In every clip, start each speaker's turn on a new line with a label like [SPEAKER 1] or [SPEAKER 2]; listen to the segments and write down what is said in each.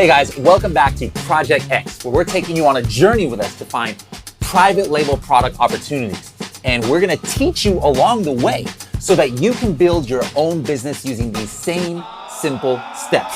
[SPEAKER 1] Hey guys, welcome back to Project X, where we're taking you on a journey with us to find private label product opportunities. And we're gonna teach you along the way so that you can build your own business using these same simple steps.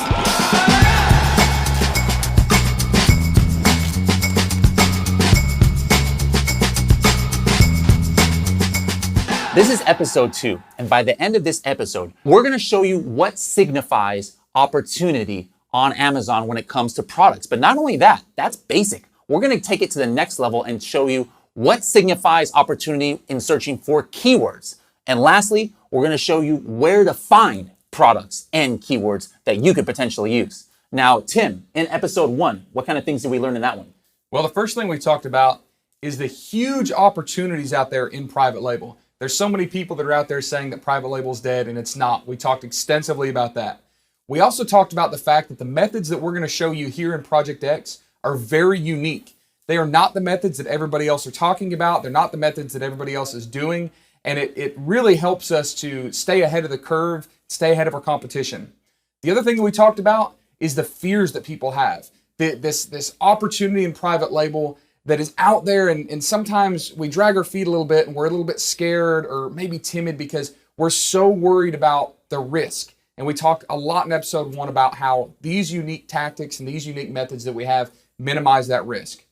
[SPEAKER 1] This is episode 2, and by the end of this episode, we're gonna show you what signifies opportunity on Amazon when it comes to products. But not only that, that's basic. We're gonna take it to the next level and show you what signifies opportunity in searching for keywords. And lastly, we're gonna show you where to find products and keywords that you could potentially use. Now, Tim, in episode 1, what kind of things did we learn in that one?
[SPEAKER 2] Well, the first thing we talked about is the huge opportunities out there in private label. There's so many people that are out there saying that private label is dead, and it's not. We talked extensively about that. We also talked about the fact that the methods that we're going to show you here in Project X are very unique. They are not the methods that everybody else are talking about. They're not the methods that everybody else is doing. And it really helps us to stay ahead of the curve, stay ahead of our competition. The other thing that we talked about is the fears that people have. This opportunity in private label that is out there, and sometimes we drag our feet a little bit and we're a little bit scared or maybe timid because we're so worried about the risk. And we talked a lot in episode 1 about how these unique tactics and these unique methods that we have minimize that risk.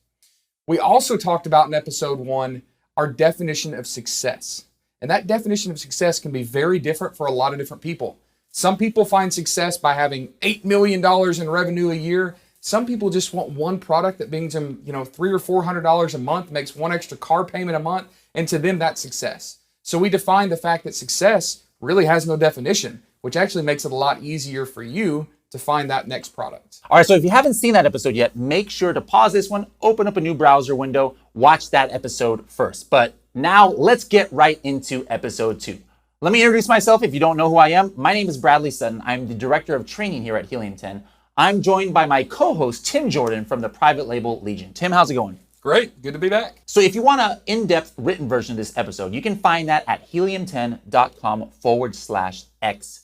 [SPEAKER 2] We also talked about in episode 1 our definition of success. And that definition of success can be very different for a lot of different people. Some people find success by having $8 million in revenue a year. Some people just want one product that brings them, $300 or $400 a month, makes one extra car payment a month, and to them that's success. So we define the fact that success really has no definition, which actually makes it a lot easier for you to find that next product.
[SPEAKER 1] All right, so if you haven't seen that episode yet, make sure to pause this one, open up a new browser window, watch that episode first. But now let's get right into episode 2. Let me introduce myself if you don't know who I am. My name is Bradley Sutton. I'm the Director of Training here at Helium 10. I'm joined by my co-host, Tim Jordan from the Private Label Legion. Tim, how's it going?
[SPEAKER 2] Great, good to be back.
[SPEAKER 1] So if you want an in-depth written version of this episode, you can find that at helium10.com/X2.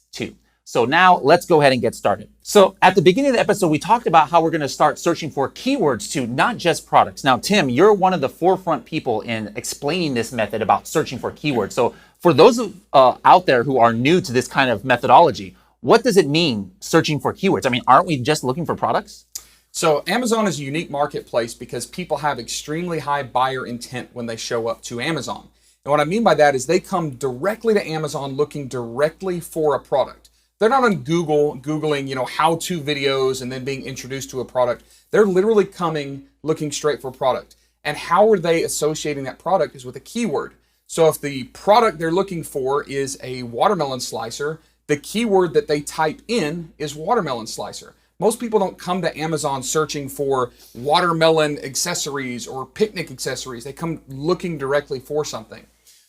[SPEAKER 1] So now let's go ahead and get started. So at the beginning of the episode, we talked about how we're going to start searching for keywords too, not just products. Now, Tim, you're one of the forefront people in explaining this method about searching for keywords. So for those out there who are new to this kind of methodology, what does it mean searching for keywords? I mean, aren't we just looking for products?
[SPEAKER 2] So Amazon is a unique marketplace because people have extremely high buyer intent when they show up to Amazon. And what I mean by that is they come directly to Amazon looking directly for a product. They're not on Googling, how-to videos and then being introduced to a product. They're literally coming looking straight for a product. And how are they associating that product is with a keyword. So if the product they're looking for is a watermelon slicer, the keyword that they type in is watermelon slicer. Most people don't come to Amazon searching for watermelon accessories or picnic accessories. They come looking directly for something.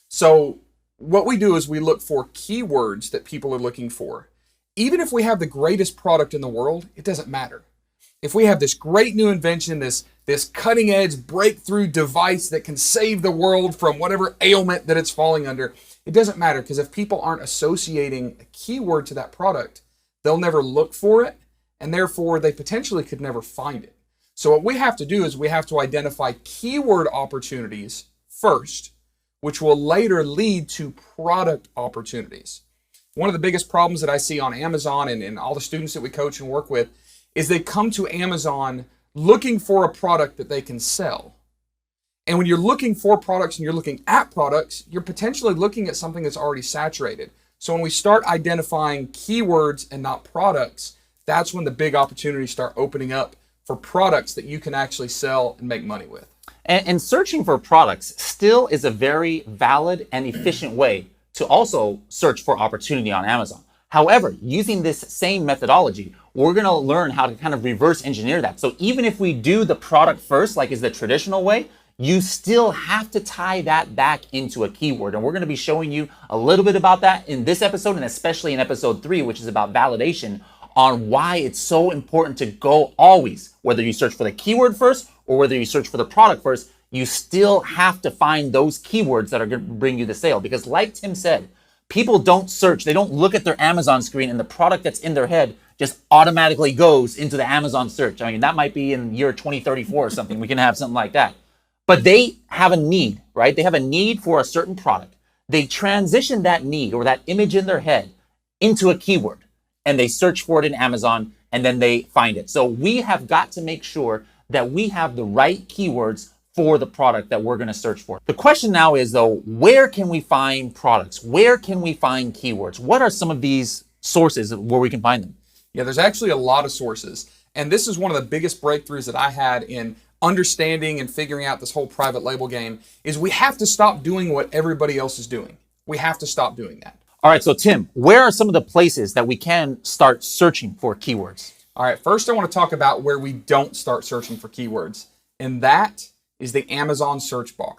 [SPEAKER 2] So what we do is we look for keywords that people are looking for. Even if we have the greatest product in the world, it doesn't matter. If we have this great new invention, this cutting edge breakthrough device that can save the world from whatever ailment that it's falling under, it doesn't matter, because if people aren't associating a keyword to that product, they'll never look for it, and therefore they potentially could never find it. So what we have to do is we have to identify keyword opportunities first, which will later lead to product opportunities. One of the biggest problems that I see on Amazon and all the students that we coach and work with is they come to Amazon looking for a product that they can sell. And when you're looking for products and you're looking at products, you're potentially looking at something that's already saturated. So when we start identifying keywords and not products, that's when the big opportunities start opening up for products that you can actually sell and make money with.
[SPEAKER 1] And searching for products still is a very valid and efficient way to also search for opportunity on Amazon. However, using this same methodology, we're going to learn how to kind of reverse engineer that. So even if we do the product first, like is the traditional way, you still have to tie that back into a keyword. And we're going to be showing you a little bit about that in this episode, and especially in episode 3, which is about validation, on why it's so important to go always, whether you search for the keyword first or whether you search for the product first, you still have to find those keywords that are going to bring you the sale. Because like Tim said, People don't search, they don't look at their Amazon screen and the product that's in their head just automatically goes into the Amazon search. I mean, that might be in year 2034 or something. We can have something like that. But they have a need, right? They have a need for a certain product. They transition that need or that image in their head into a keyword and they search for it in Amazon and then they find it. So we have got to make sure that we have the right keywords for the product that we're going to search for. The question now is though, where can we find products? Where can we find keywords? What are some of these sources where we can find them?
[SPEAKER 2] Yeah, there's actually a lot of sources. And this is one of the biggest breakthroughs that I had in understanding and figuring out this whole private label game is we have to stop doing what everybody else is doing. We have to stop doing that.
[SPEAKER 1] All right, so Tim, where are some of the places that we can start searching for keywords?
[SPEAKER 2] All right, first I want to talk about where we don't start searching for keywords, and that is the Amazon search bar.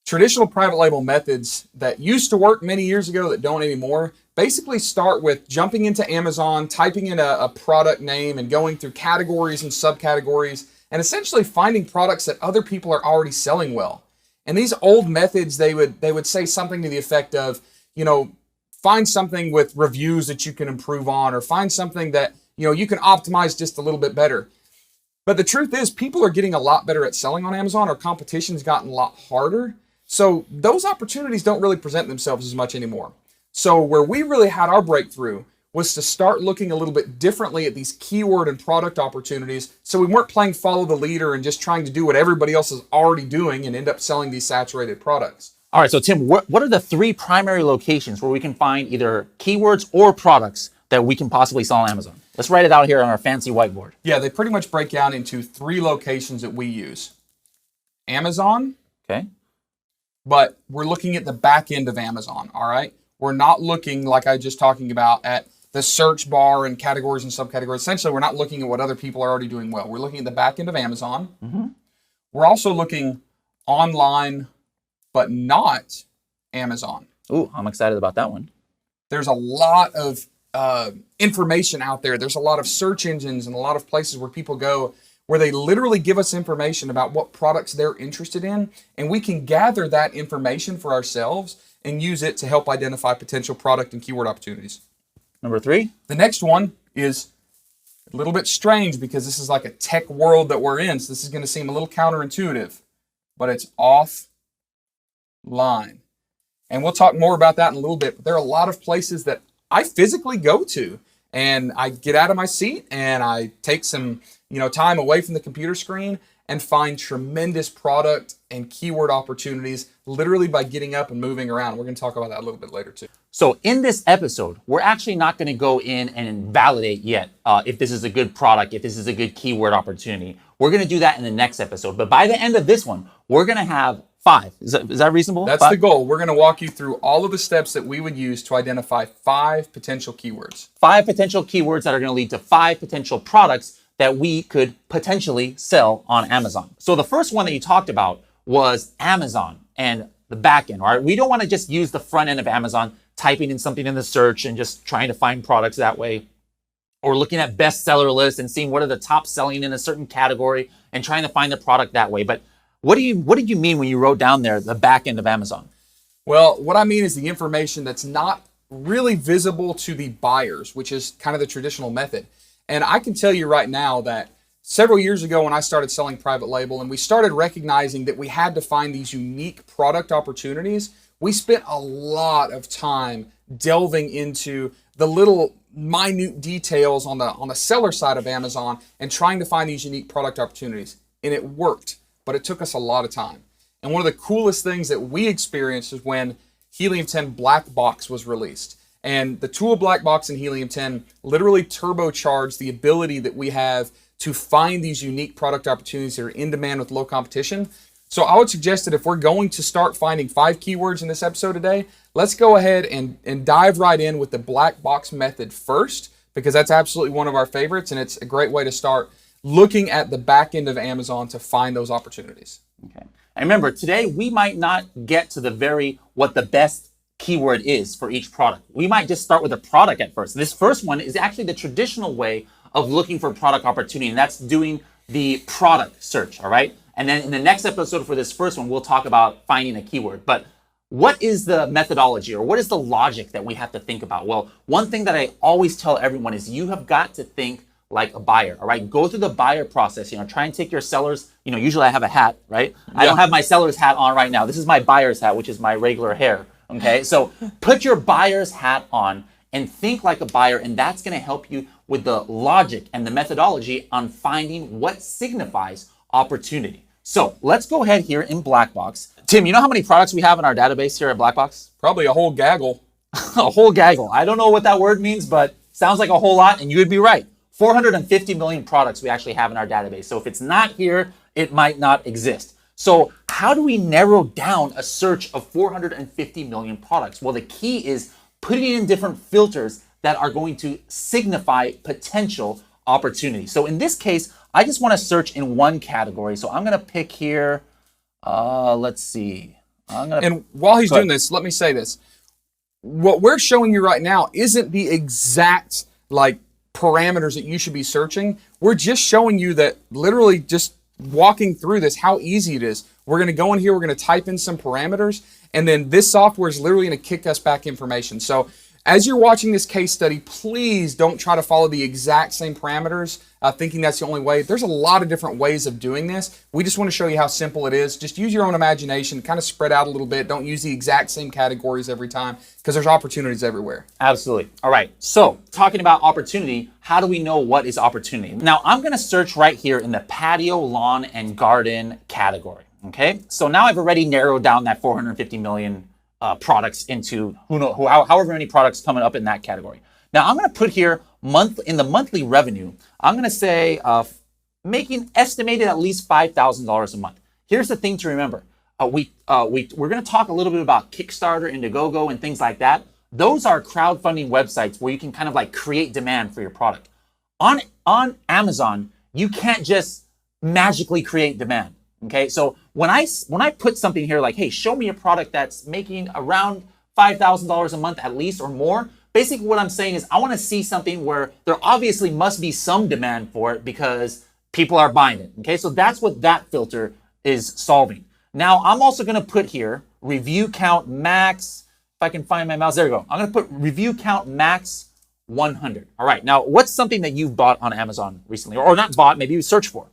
[SPEAKER 2] Traditional private label methods that used to work many years ago that don't anymore basically start with jumping into Amazon, typing in a product name and going through categories and subcategories and essentially finding products that other people are already selling well. And these old methods, they would say something to the effect of, find something with reviews that you can improve on, or find something that, you can optimize just a little bit better. But the truth is, people are getting a lot better at selling on Amazon. Our competition's gotten a lot harder. So those opportunities don't really present themselves as much anymore. So where we really had our breakthrough was to start looking a little bit differently at these keyword and product opportunities. So we weren't playing follow the leader and just trying to do what everybody else is already doing and end up selling these saturated products.
[SPEAKER 1] All right, so Tim, what are the 3 primary locations where we can find either keywords or products that we can possibly sell on Amazon? Let's write it out here on our fancy whiteboard.
[SPEAKER 2] Yeah, they pretty much break down into 3 locations that we use. Amazon.
[SPEAKER 1] Okay.
[SPEAKER 2] But we're looking at the back end of Amazon, all right? We're not looking, like I was just talking about, at the search bar and categories and subcategories. Essentially, we're not looking at what other people are already doing well. We're looking at the back end of Amazon. Mm-hmm. We're also looking online, but not Amazon.
[SPEAKER 1] Ooh, I'm excited about that one.
[SPEAKER 2] There's a lot of information out there. There's a lot of search engines and a lot of places where people go where they literally give us information about what products they're interested in, and we can gather that information for ourselves and use it to help identify potential product and keyword opportunities.
[SPEAKER 1] Number 3?
[SPEAKER 2] The next one is a little bit strange because this is like a tech world that we're in, so this is going to seem a little counterintuitive, but it's offline. And we'll talk more about that in a little bit, but there are a lot of places that I physically go to, and I get out of my seat and I take some time away from the computer screen and find tremendous product and keyword opportunities literally by getting up and moving around. We're going to talk about that a little bit later too.
[SPEAKER 1] So in this episode, we're actually not going to go in and validate yet if this is a good product, if this is a good keyword opportunity. We're going to do that in the next episode. But by the end of this one, we're going to have 5. Is that reasonable?
[SPEAKER 2] That's
[SPEAKER 1] 5?
[SPEAKER 2] the goal. We're going to walk you through all of the steps that we would use to identify 5 potential keywords.
[SPEAKER 1] 5 potential keywords that are going to lead to 5 potential products that we could potentially sell on Amazon. So the first one that you talked about was Amazon and the back end, right? We don't want to just use the front end of Amazon, typing in something in the search and just trying to find products that way, or looking at bestseller lists and seeing what are the top selling in a certain category and trying to find the product that way. But what did you mean when you wrote down there the back end of Amazon?
[SPEAKER 2] Well, what I mean is the information that's not really visible to the buyers, which is kind of the traditional method. And I can tell you right now that several years ago when I started selling private label and we started recognizing that we had to find these unique product opportunities, we spent a lot of time delving into the little minute details on the seller side of Amazon and trying to find these unique product opportunities. And it worked, but it took us a lot of time. And one of the coolest things that we experienced is when Helium 10 Black Box was released. And the tool Black Box and Helium 10 literally turbocharged the ability that we have to find these unique product opportunities that are in demand with low competition. So I would suggest that if we're going to start finding 5 keywords in this episode today, let's go ahead and dive right in with the Black Box method first, because that's absolutely one of our favorites, and it's a great way to start looking at the back end of Amazon to find those opportunities.
[SPEAKER 1] Okay. And remember, today we might not get to what the best keyword is for each product. We might just start with a product at first. This first one is actually the traditional way of looking for product opportunity, and that's doing the product search, all right? And then in the next episode for this first one, we'll talk about finding a keyword. But what is the methodology or what is the logic that we have to think about? Well, one thing that I always tell everyone is you have got to think like a buyer, all right? Go through the buyer process, try and take your seller's, usually I have a hat, right? I don't have my seller's hat on right now. This is my buyer's hat, which is my regular hair, okay? So put your buyer's hat on and think like a buyer, and that's gonna help you with the logic and the methodology on finding what signifies opportunity. So let's go ahead here in Blackbox. Tim, you know how many products we have in our database here at Blackbox?
[SPEAKER 2] Probably a whole gaggle.
[SPEAKER 1] A whole gaggle. I don't know what that word means, but sounds like a whole lot, and you would be right. 450 million products we actually have in our database. So if it's not here, it might not exist. So how do we narrow down a search of 450 million products? Well, the key is putting in different filters that are going to signify potential opportunity. So in this case, I just want to search in one category. So I'm going to pick here, let's see.
[SPEAKER 2] And while he's doing this, let me say this. What we're showing you right now isn't the exact parameters that you should be searching. We're just showing you that literally just walking through this, how easy it is. We're going to go in here, we're going to type in some parameters, and then this software is literally going to kick us back information. So as you're watching this case study, please don't try to follow the exact same parameters, thinking that's the only way. There's a lot of different ways of doing this. We just want to show you how simple it is. Just use your own imagination, kind of spread out a little bit. Don't use the exact same categories every time because there's opportunities everywhere.
[SPEAKER 1] Absolutely. All right. So talking about opportunity, how do we know what is opportunity? Now I'm going to search right here in the patio, lawn, and garden category. Okay. So now I've already narrowed down that 450 million products into however many products coming up in that category. Now I'm going to put here in the monthly revenue. I'm going to say making estimated at least $5,000 a month. Here's the thing to remember. We're going to talk a little bit about Kickstarter, Indiegogo, and things like that. Those are crowdfunding websites where you can kind of create demand for your product. On Amazon, you can't just magically create demand. Okay, so when I put something here like, hey, show me a product that's making around $5,000 a month at least or more, basically what I'm saying is I want to see something where there obviously must be some demand for it because people are buying it. Okay, so that's what that filter is solving. Now I'm also going to put here review count max. If I can find my mouse, there you go. I'm going to put review count max 100. All right, now what's something that you've bought on Amazon recently, or not bought, maybe you searched for?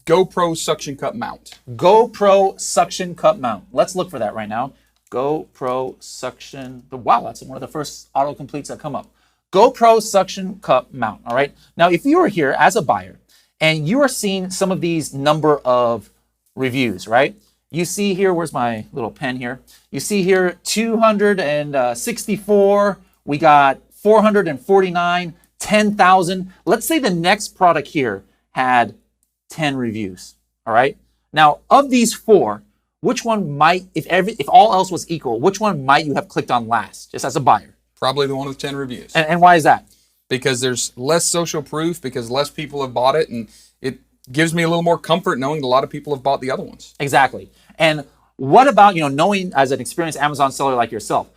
[SPEAKER 2] GoPro suction cup mount.
[SPEAKER 1] GoPro suction cup mount. Let's look for that right now. GoPro suction. Wow, that's one of the first autocompletes that come up. GoPro suction cup mount. All right. Now, if you are here as a buyer and you are seeing some of these number of reviews, right? You see here, where's my little pen here? You see here 264. We got 449, 10,000. Let's say the next product here had 10 reviews. All right. Now, of these four, which one might, if all else was equal, which one might you have clicked on last, just as a buyer?
[SPEAKER 2] Probably the one with 10 reviews.
[SPEAKER 1] And why is that?
[SPEAKER 2] Because there's less social proof, because less people have bought it, and it gives me a little more comfort knowing that a lot of people have bought the other ones.
[SPEAKER 1] Exactly. And what about, knowing as an experienced Amazon seller like yourself,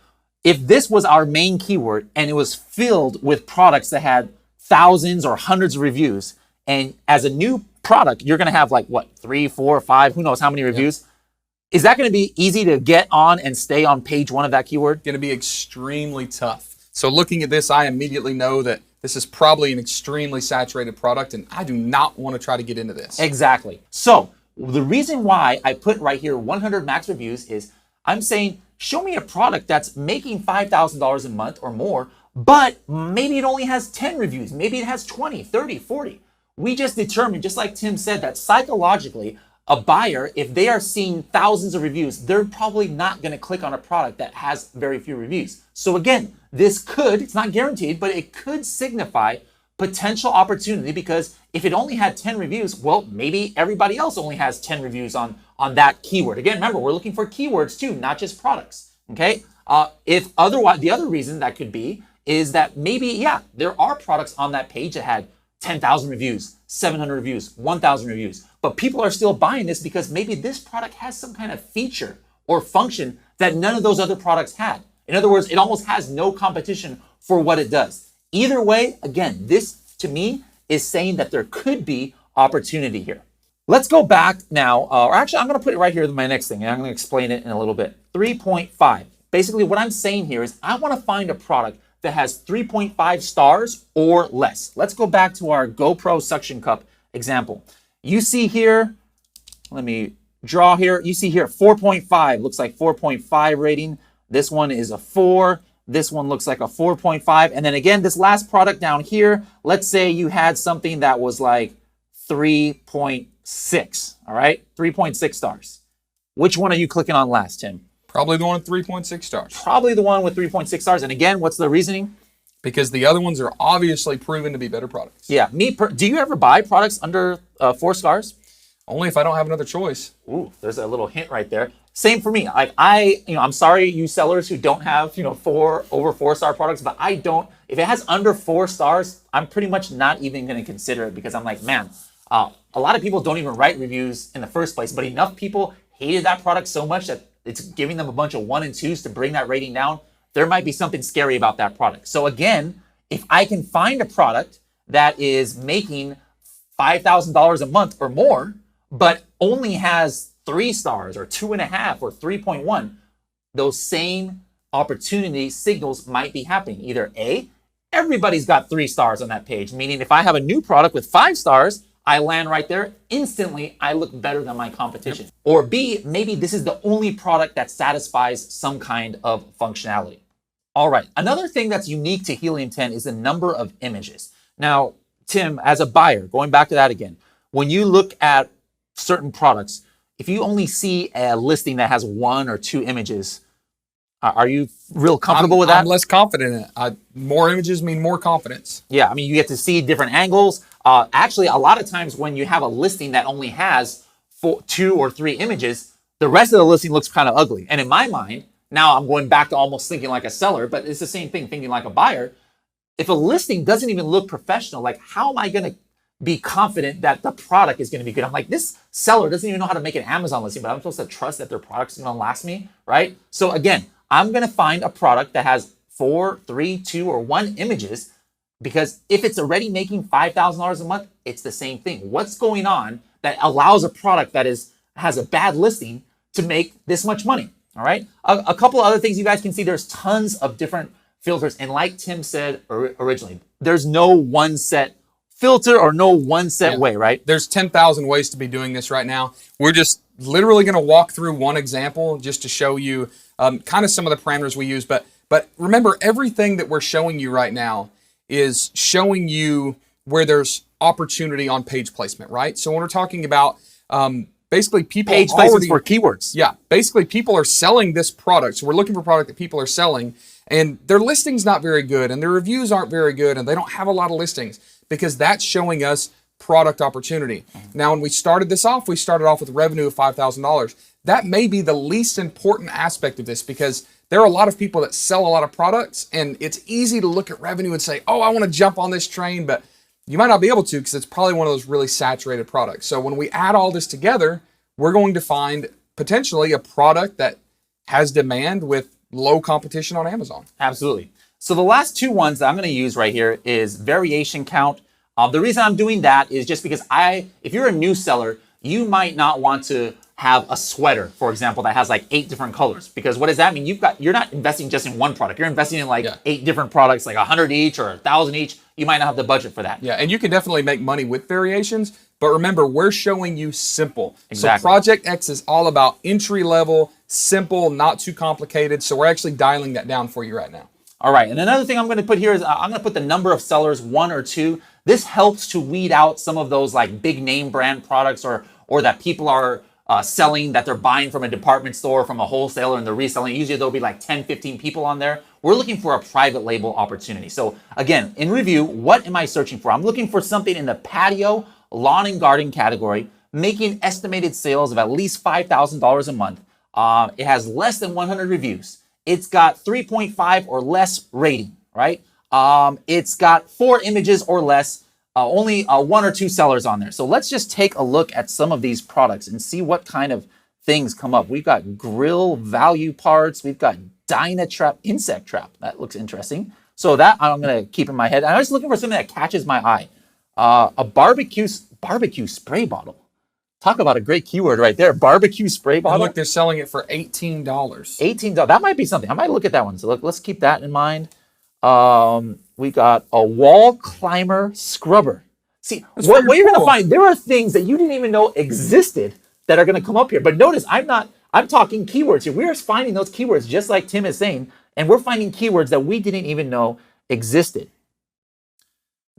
[SPEAKER 1] if this was our main keyword and it was filled with products that had thousands or hundreds of reviews, and as a new product, you're going to have 3, 4, 5, who knows how many reviews. Yep. Is that going to be easy to get on and stay on page one of that keyword?
[SPEAKER 2] Going to be extremely tough. So looking at this, I immediately know that this is probably an extremely saturated product, and I do not want to try to get into this.
[SPEAKER 1] Exactly. So the reason why I put right here 100 max reviews is I'm saying, show me a product that's making $5,000 a month or more, but maybe it only has 10 reviews. Maybe it has 20, 30, 40. We just determined, just like Tim said, that psychologically, a buyer, if they are seeing thousands of reviews, they're probably not going to click on a product that has very few reviews. So again, this could, it's not guaranteed, but it could signify potential opportunity, because if it only had 10 reviews, well, maybe everybody else only has 10 reviews on that keyword. Again, remember, we're looking for keywords too, not just products. Okay. If otherwise, the other reason that could be is that maybe, there are products on that page that had 10,000 reviews, 700 reviews, 1,000 reviews, but people are still buying this because maybe this product has some kind of feature or function that none of those other products had. In other words, it almost has no competition for what it does. Either way, again, this to me is saying that there could be opportunity here. Let's go back now, or actually, I'm going to put it right here in my next thing, and I'm going to explain it in a little bit. 3.5. Basically, what I'm saying here is I want to find a product that has 3.5 stars or less. Let's go back to our GoPro suction cup example. You see here, let me draw here. You see here 4.5, looks like 4.5 rating. This one is a 4. This one looks like a 4.5. And then again, this last product down here, let's say you had something that was like 3.6, all right? 3.6 stars. Which one are you clicking on last, Tim?
[SPEAKER 2] Probably the one with 3.6 stars.
[SPEAKER 1] Probably the one with 3.6 stars. And again, what's the reasoning?
[SPEAKER 2] Because the other ones are obviously proven to be better products.
[SPEAKER 1] Yeah, do you ever buy products under 4 stars?
[SPEAKER 2] Only if I don't have another choice.
[SPEAKER 1] Ooh, there's a little hint right there. Same for me. Like I'm sorry, you sellers who don't have, over 4-star products, but I don't. If it has under 4 stars, I'm pretty much not even going to consider it because I'm like, man, a lot of people don't even write reviews in the first place, but enough people hated that product so much that it's giving them a bunch of 1 and 2s to bring that rating down. There might be something scary about that product. So again, if I can find a product that is making $5,000 a month or more, but only has 3 stars or 2.5 or 3.1, those same opportunity signals might be happening. Either A, everybody's got 3 stars on that page, meaning if I have a new product with 5 stars, I land right there. Instantly, I look better than my competition. Yep. Or B, maybe this is the only product that satisfies some kind of functionality. All right, another thing that's unique to Helium 10 is the number of images. Now, Tim, as a buyer, going back to that again, when you look at certain products, if you only see a listing that has 1 or 2 images, are you real comfortable with that?
[SPEAKER 2] I'm less confident in it. More images mean more confidence.
[SPEAKER 1] Yeah, I mean, you get to see different angles. Actually, a lot of times when you have a listing that only has 2 or 3 images, the rest of the listing looks kind of ugly. And in my mind, now I'm going back to almost thinking like a seller, but it's the same thing, thinking like a buyer. If a listing doesn't even look professional, like how am I going to be confident that the product is going to be good? I'm like, this seller doesn't even know how to make an Amazon listing, but I'm supposed to trust that their product's going to last me, right? So again, I'm going to find a product that has 4, 3, 2, or 1 images, because if it's already making $5,000 a month, it's the same thing. What's going on that allows a product that has a bad listing to make this much money? All right. A couple of other things you guys can see. There's tons of different filters, and like Tim said originally, there's no one set filter or no one set way, right?
[SPEAKER 2] There's 10,000 ways to be doing this right now. We're just literally going to walk through one example just to show you kind of some of the parameters we use. But remember, everything that we're showing you right now is showing you where there's opportunity on page placement, right? So when we're talking about basically people
[SPEAKER 1] page placements for keywords.
[SPEAKER 2] Yeah, basically people are selling this product. So we're looking for a product that people are selling, and their listing's not very good, and their reviews aren't very good, and they don't have a lot of listings, because that's showing us product opportunity. Now, when we started this off, we started off with revenue of $5,000. That may be the least important aspect of this, because there are a lot of people that sell a lot of products, and it's easy to look at revenue and say, oh, I want to jump on this train, but you might not be able to, because it's probably one of those really saturated products. So when we add all this together, we're going to find potentially a product that has demand with low competition on Amazon.
[SPEAKER 1] Absolutely. So the last 2 ones that I'm going to use right here is variation count. The reason I'm doing that is just because if you're a new seller, you might not want to have a sweater, for example, that has like 8 different colors. Because what does that mean? You're not investing just in one product. You're investing in 8 different products, like 100 each or 1,000 each. You might not have the budget for that.
[SPEAKER 2] Yeah, and you can definitely make money with variations. But remember, we're showing you simple.
[SPEAKER 1] Exactly.
[SPEAKER 2] So Project X is all about entry level, simple, not too complicated. So we're actually dialing that down for you right now.
[SPEAKER 1] All right, and another thing I'm going to put here is I'm going to put the number of sellers, 1 or 2. This helps to weed out some of those like big name brand products or that people are selling, that they're buying from a department store, from a wholesaler, and they're reselling. Usually there'll be like 10, 15 people on there. We're looking for a private label opportunity. So again, in review, what am I searching for? I'm looking for something in the patio, lawn and garden category, making estimated sales of at least $5,000 a month. It has less than 100 reviews. It's got 3.5 or less rating, right? It's got 4 images or less, only 1 or 2 sellers on there. So let's just take a look at some of these products and see what kind of things come up. We've got grill value parts. We've got Dynatrap insect trap. That looks interesting. So that I'm going to keep in my head. I'm just looking for something that catches my eye. A barbecue spray bottle. Talk about a great keyword right there. Barbecue spray
[SPEAKER 2] And
[SPEAKER 1] bottle.
[SPEAKER 2] look, they're selling it for $18.
[SPEAKER 1] $18. That might be something. I might look at that one. So let's keep that in mind. We got a wall climber scrubber. See, what you're going to
[SPEAKER 2] cool.
[SPEAKER 1] find, there are things that you didn't even know existed that are going to come up here. But notice, I'm talking keywords here. We're finding those keywords just like Tim is saying, and we're finding keywords that we didn't even know existed.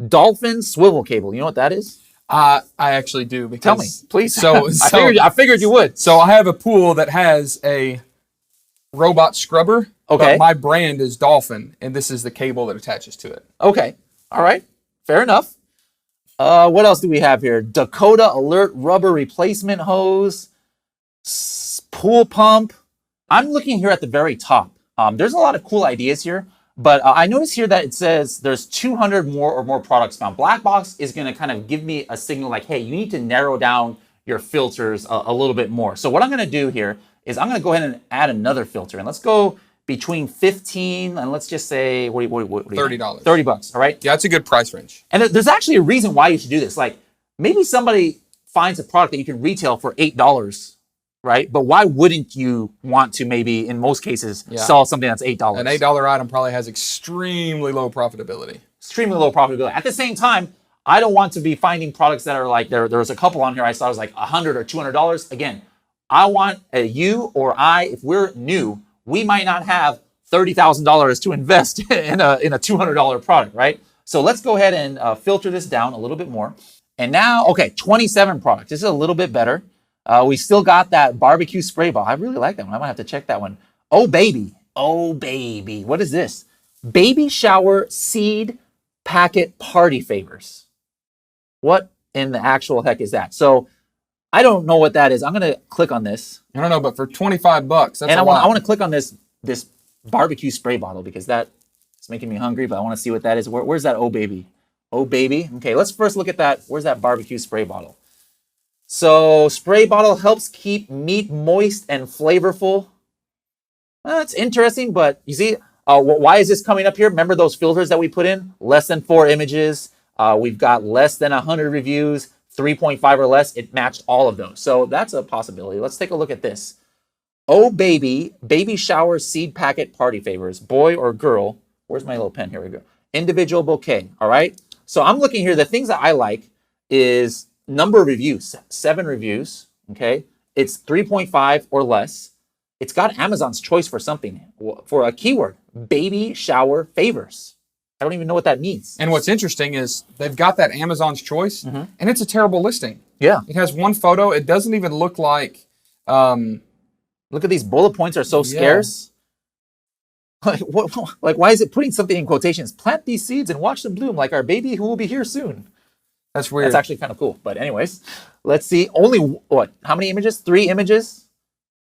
[SPEAKER 1] Dolphin swivel cable. You know what that is?
[SPEAKER 2] I actually do. Because,
[SPEAKER 1] Tell me, please.
[SPEAKER 2] So,
[SPEAKER 1] I figured you would.
[SPEAKER 2] So I have a pool that has a robot scrubber.
[SPEAKER 1] Okay.
[SPEAKER 2] But my brand is Dolphin, and this is the cable that attaches to it.
[SPEAKER 1] Okay. All right. Fair enough. What else do we have here? Dakota Alert rubber replacement hose, pool pump. I'm looking here at the very top. There's a lot of cool ideas here, but I notice here that it says there's 200 more or more products found. Blackbox is going to kind of give me a signal like, hey, you need to narrow down your filters a little bit more. So what I'm going to do here is I'm going to go ahead and add another filter, and let's go between 15 and let's just say what do you
[SPEAKER 2] $30.
[SPEAKER 1] $30. All right.
[SPEAKER 2] Yeah, it's a good price range.
[SPEAKER 1] And there's actually a reason why you should do this. Like maybe somebody finds a product that you can retail for $8, right? But why wouldn't you want to maybe in most cases sell something that's $8?
[SPEAKER 2] An $8 item probably has extremely low profitability.
[SPEAKER 1] Extremely low profitability. At the same time, I don't want to be finding products that are like there's a couple on here I saw was like $100 or $200. Again, I want you or I, if we're new, we might not have $30,000 to invest in a $200 product, right? So let's go ahead and filter this down a little bit more. And now, okay, 27 products. This is a little bit better. We still got that barbecue spray ball. I really like that one. I might have to check that one. Oh, baby. Oh, baby. What is this? Baby shower seed packet party favors. What in the actual heck is that? So I don't know what that is. I'm going to click on this.
[SPEAKER 2] I don't know, but for $25, that's
[SPEAKER 1] and
[SPEAKER 2] a lot.
[SPEAKER 1] I want to click on this barbecue spray bottle because that is making me hungry, but I want to see what that is. Where's that? Oh, baby. Oh, baby. Okay, let's first look at that. Where's that barbecue spray bottle? So spray bottle helps keep meat moist and flavorful. That's interesting, but you see, why is this coming up here? Remember those filters that we put in? Less than 4 images. We've got less than 100 reviews. 3.5 or less, it matched all of those. So that's a possibility. Let's take a look at this. Oh, baby shower seed packet party favors, boy or girl. Where's my little pen? Here we go. Individual bouquet, all right? So I'm looking here. The things that I like is number of reviews, 7 reviews, okay? It's 3.5 or less. It's got Amazon's choice for something, for a keyword, baby shower favors. I don't even know what that means.
[SPEAKER 2] And what's interesting is they've got that Amazon's choice, and it's a terrible listing.
[SPEAKER 1] Yeah.
[SPEAKER 2] It has one photo. It doesn't even look like...
[SPEAKER 1] Look at these bullet points are so scarce. Like, why is it putting something in quotations? Plant these seeds and watch them bloom like our baby who will be here soon.
[SPEAKER 2] That's weird.
[SPEAKER 1] That's actually kind of cool. But anyways, let's see. Only what? How many images? 3 images.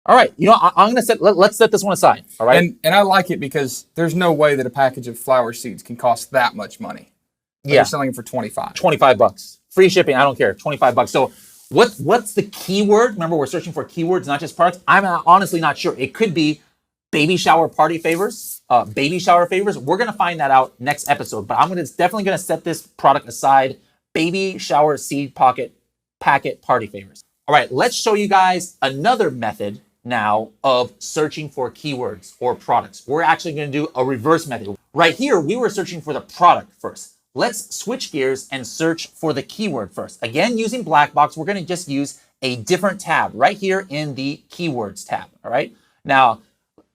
[SPEAKER 1] All right. You know, I'm gonna let's set this one aside. All right.
[SPEAKER 2] And I like it because there's no way that a package of flower seeds can cost that much money. But they're selling it for $25.
[SPEAKER 1] $25. Free shipping. I don't care. $25. So what's the keyword? Remember, we're searching for keywords, not just products. I'm honestly not sure. It could be baby shower party favors, baby shower favors. We're gonna find that out next episode. But definitely gonna set this product aside. Baby shower seed packet party favors. All right. Let's show you guys another method now of searching for keywords or products. We're actually going to do a reverse method. Right here, we were searching for the product first. Let's switch gears and search for the keyword first. Again, using Blackbox, we're going to just use a different tab right here in the keywords tab. All right. Now,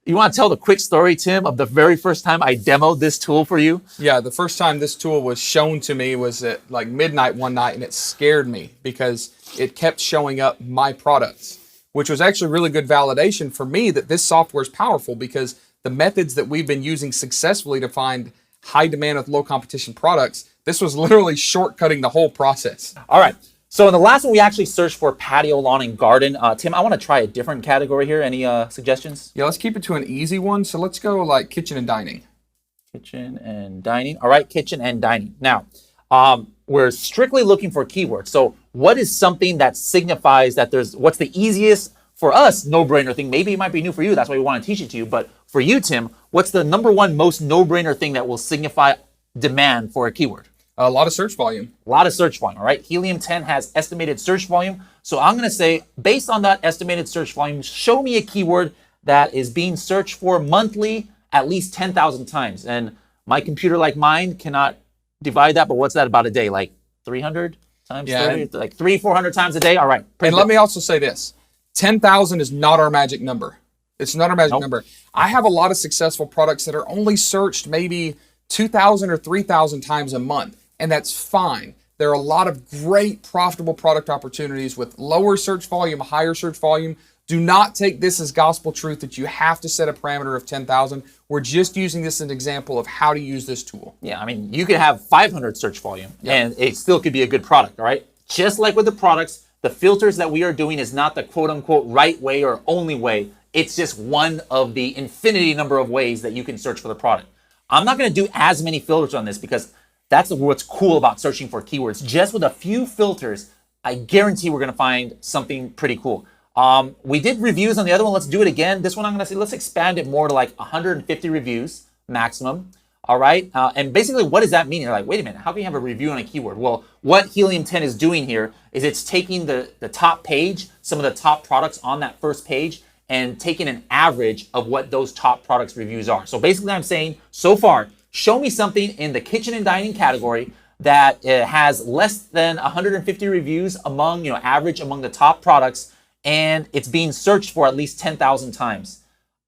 [SPEAKER 1] you want to tell the quick story, Tim, of the very first time I demoed this tool for you?
[SPEAKER 2] Yeah, the first time this tool was shown to me was at like midnight one night, and it scared me because it kept showing up my products, which was actually really good validation for me that this software is powerful because the methods that we've been using successfully to find high demand with low competition products, this was literally shortcutting the whole process.
[SPEAKER 1] All right. So in the last one, we actually searched for patio, lawn, and garden. Tim, I want to try a different category here. Any suggestions?
[SPEAKER 2] Yeah, let's keep it to an easy one. So let's go like kitchen and dining.
[SPEAKER 1] Kitchen and dining. All right, kitchen and dining. Now, we're strictly looking for keywords. So what is something that signifies that what's the easiest for us no-brainer thing? Maybe it might be new for you. That's why we want to teach it to you. But for you, Tim, what's the number one most no-brainer thing that will signify demand for a keyword?
[SPEAKER 2] A lot of search volume.
[SPEAKER 1] A lot of search volume, all right? Helium 10 has estimated search volume. So I'm going to say, based on that estimated search volume, show me a keyword that is being searched for monthly at least 10,000 times. And my computer, like mine, cannot divide that, but what's that about a day? Like 300 times 30? Like 300-400 times a day? All right.
[SPEAKER 2] And let me also say this. 10,000 is not our magic number. It's not our magic number. I have a lot of successful products that are only searched maybe 2,000 or 3,000 times a month, and that's fine. There are a lot of great profitable product opportunities with lower search volume, higher search volume. Do not take this as gospel truth that you have to set a parameter of 10,000. We're just using this as an example of how to use this tool.
[SPEAKER 1] Yeah, I mean, you could have 500 search volume and it still could be a good product, all right? Just like with the products, the filters that we are doing is not the quote unquote right way or only way. It's just one of the infinity number of ways that you can search for the product. I'm not going to do as many filters on this because that's what's cool about searching for keywords. Just with a few filters, I guarantee we're going to find something pretty cool. We did reviews on the other one. Let's do it again. This one, I'm going to say, let's expand it more to like 150 reviews maximum. All right. And basically, what does that mean? You're like, wait a minute, how can you have a review on a keyword? Well, what Helium 10 is doing here is it's taking the top page, some of the top products on that first page, and taking an average of what those top products reviews are. So basically, I'm saying, so far, show me something in the kitchen and dining category that has less than 150 reviews among, average among the top products, and it's being searched for at least 10,000 times.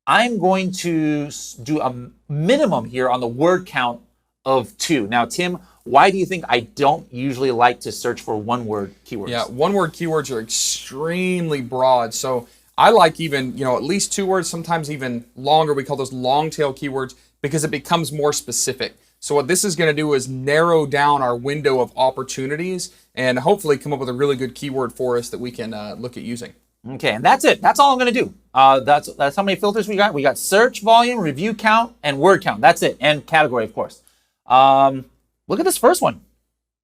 [SPEAKER 1] I'm going to do a minimum here on the word count of 2. Now, Tim, why do you think I don't usually like to search for one-word keywords?
[SPEAKER 2] Yeah, one-word keywords are extremely broad. So I like even, at least 2 words, sometimes even longer. We call those long-tail keywords because it becomes more specific. So what this is going to do is narrow down our window of opportunities and hopefully come up with a really good keyword for us that we can look at using.
[SPEAKER 1] Okay, and that's it. That's all I'm going to do. That's how many filters we got. We got search volume, review count, and word count. That's it, and category, of course. Look at this first one.